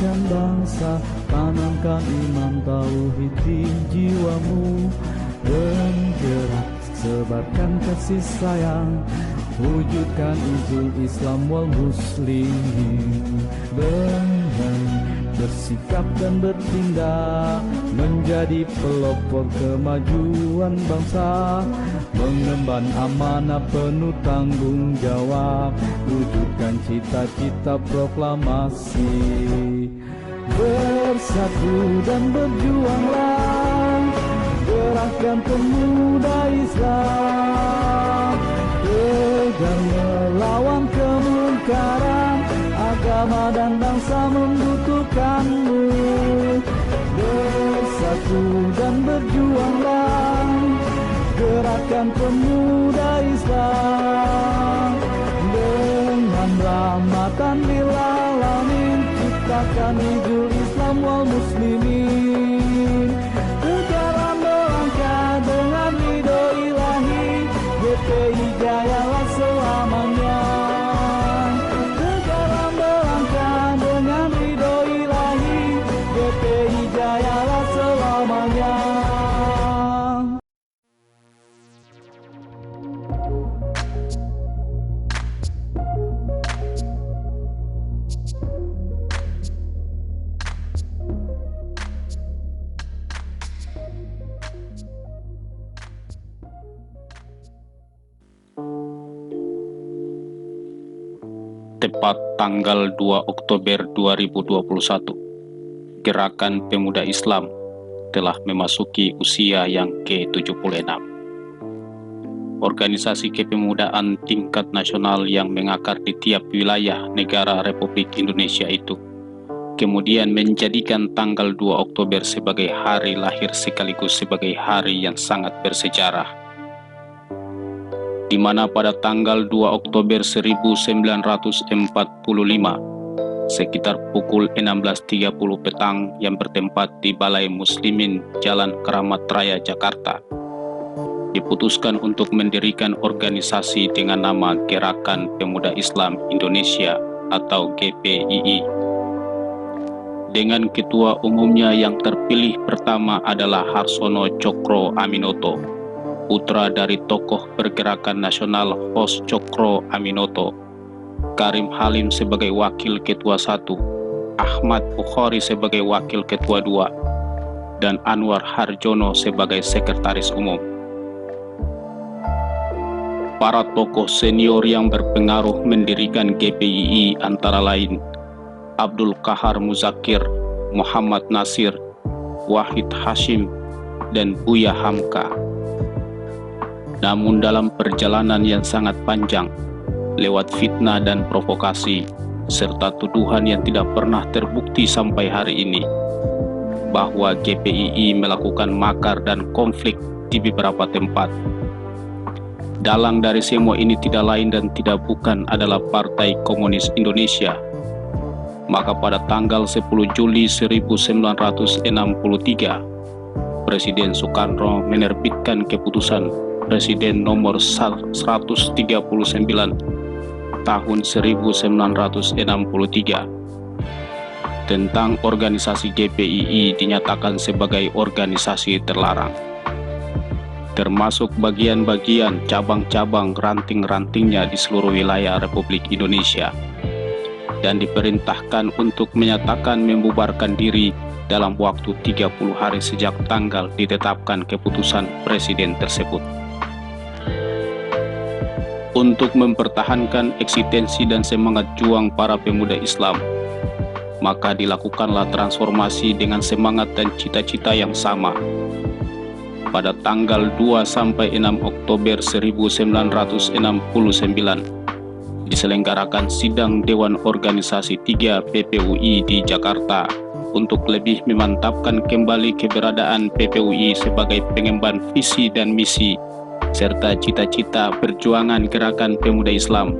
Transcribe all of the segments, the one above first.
merdekakan bangsa, tanamkan iman tauhid di jiwamu. Bergerak sebarkan kasih sayang, wujudkan Injil Islam wal muslimin. Bersikap dan bertindak menjadi pelopor kemajuan bangsa, mengemban amanah penuh tanggung jawab, wujudkan cita-cita proklamasi. Bersatu dan berjuanglah, gerakan pemuda Islam, tegar melawan kemungkaran, agama dan bangsa membutuhkanmu. Bersatu dan berjuanglah, gerakan pemuda Islam, dengan rahmatan lil alamin, ciptakan Injil Islam wal muslimin. Negara melangkah dengan ridho ilahi, GPI jayalah selamanya. Negara melangkah dengan ridho ilahi, GPI jayalah selamanya. Tepat tanggal 2 Oktober 2021, Gerakan Pemuda Islam telah memasuki usia yang ke-76. Organisasi kepemudaan tingkat nasional yang mengakar di tiap wilayah negara Republik Indonesia itu kemudian menjadikan tanggal 2 Oktober sebagai hari lahir sekaligus sebagai hari yang sangat bersejarah, di mana pada tanggal 2 Oktober 1945, sekitar pukul 16.30 petang yang bertempat di Balai Muslimin Jalan Keramat Raya, Jakarta, diputuskan untuk mendirikan organisasi dengan nama Gerakan Pemuda Islam Indonesia atau GPII. Dengan ketua umumnya yang terpilih pertama adalah Harsono Cokro Aminoto, putra dari tokoh pergerakan nasional Hos Cokro Aminoto, Karim Halim sebagai wakil ketua 1, Ahmad Bukhari sebagai wakil ketua 2, dan Anwar Harjono sebagai sekretaris umum. Para tokoh senior yang berpengaruh mendirikan GPII antara lain Abdul Kahar Muzakir, Muhammad Nasir, Wahid Hashim, dan Buya Hamka. Namun dalam perjalanan yang sangat panjang, lewat fitnah dan provokasi, serta tuduhan yang tidak pernah terbukti sampai hari ini, bahwa GPII melakukan makar dan konflik di beberapa tempat. Dalang dari semua ini tidak lain dan tidak bukan adalah Partai Komunis Indonesia. Maka pada tanggal 10 Juli 1963, Presiden Soekarno menerbitkan keputusan Presiden nomor 139 tahun 1963 tentang organisasi GPII dinyatakan sebagai organisasi terlarang, termasuk bagian-bagian cabang-cabang ranting-rantingnya di seluruh wilayah Republik Indonesia, dan diperintahkan untuk menyatakan membubarkan diri dalam waktu 30 hari sejak tanggal ditetapkan keputusan Presiden tersebut. Untuk mempertahankan eksistensi dan semangat juang para pemuda Islam, maka dilakukanlah transformasi dengan semangat dan cita-cita yang sama. Pada tanggal 2-6 Oktober 1969, diselenggarakan sidang Dewan Organisasi 3 PPUI di Jakarta untuk lebih memantapkan kembali keberadaan PPUI sebagai pengemban visi dan misi serta cita-cita perjuangan Gerakan Pemuda Islam.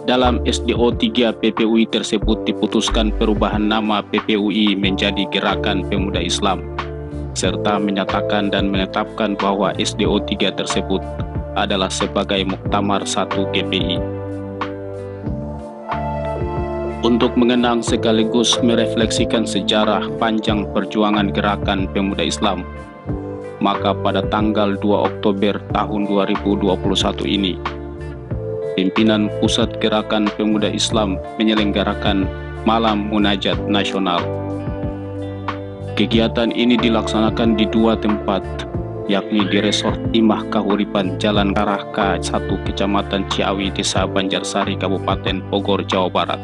Dalam SDO 3 PPUI tersebut diputuskan perubahan nama PPUI menjadi Gerakan Pemuda Islam, serta menyatakan dan menetapkan bahwa SDO 3 tersebut adalah sebagai Muktamar 1 GPI. untuk mengenang sekaligus merefleksikan sejarah panjang perjuangan gerakan pemuda Islam. Maka pada tanggal 2 Oktober tahun 2021 ini, pimpinan Pusat Gerakan Pemuda Islam menyelenggarakan Malam Munajat Nasional. Kegiatan ini dilaksanakan di dua tempat, yakni di Resort Timah Kahuripan Jalan Karah K1 Kecamatan Ciawi, Desa Banjarsari, Kabupaten Bogor, Jawa Barat,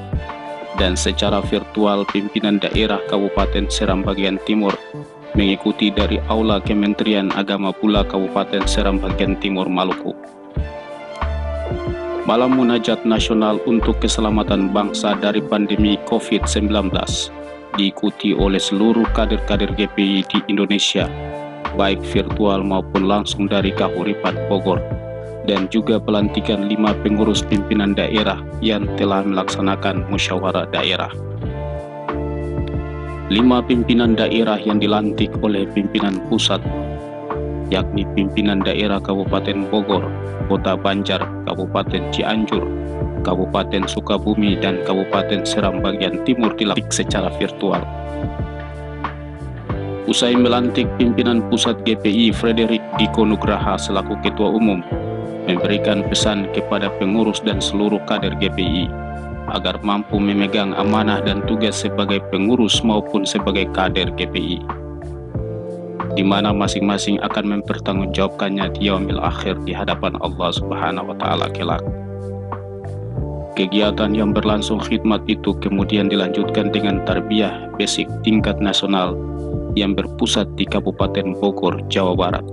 dan secara virtual pimpinan daerah Kabupaten Seram bagian Timur mengikuti dari Aula Kementerian Agama Pula Kabupaten Seram bagian Timur, Maluku. Malam Munajat Nasional untuk Keselamatan Bangsa dari Pandemi COVID-19 diikuti oleh seluruh kader-kader GPI di Indonesia, baik virtual maupun langsung dari Kahuripan, Bogor, dan juga pelantikan 5 pengurus pimpinan daerah yang telah melaksanakan musyawarah daerah. 5 pimpinan daerah yang dilantik oleh pimpinan pusat, yakni pimpinan daerah Kabupaten Bogor, Kota Banjar, Kabupaten Cianjur, Kabupaten Sukabumi, dan Kabupaten Seram bagian Timur dilantik secara virtual. Usai melantik pimpinan pusat GPI, Frederick Diko Nugraha selaku Ketua Umum memberikan pesan kepada pengurus dan seluruh kader GPI agar mampu memegang amanah dan tugas sebagai pengurus maupun sebagai kader GPI, di mana masing-masing akan mempertanggungjawabkannya di yaumil akhir di hadapan Allah Subhanahu wa Ta'ala kelak. Kegiatan yang berlangsung khidmat itu kemudian dilanjutkan dengan tarbiyah basic tingkat nasional yang berpusat di Kabupaten Bogor, Jawa Barat.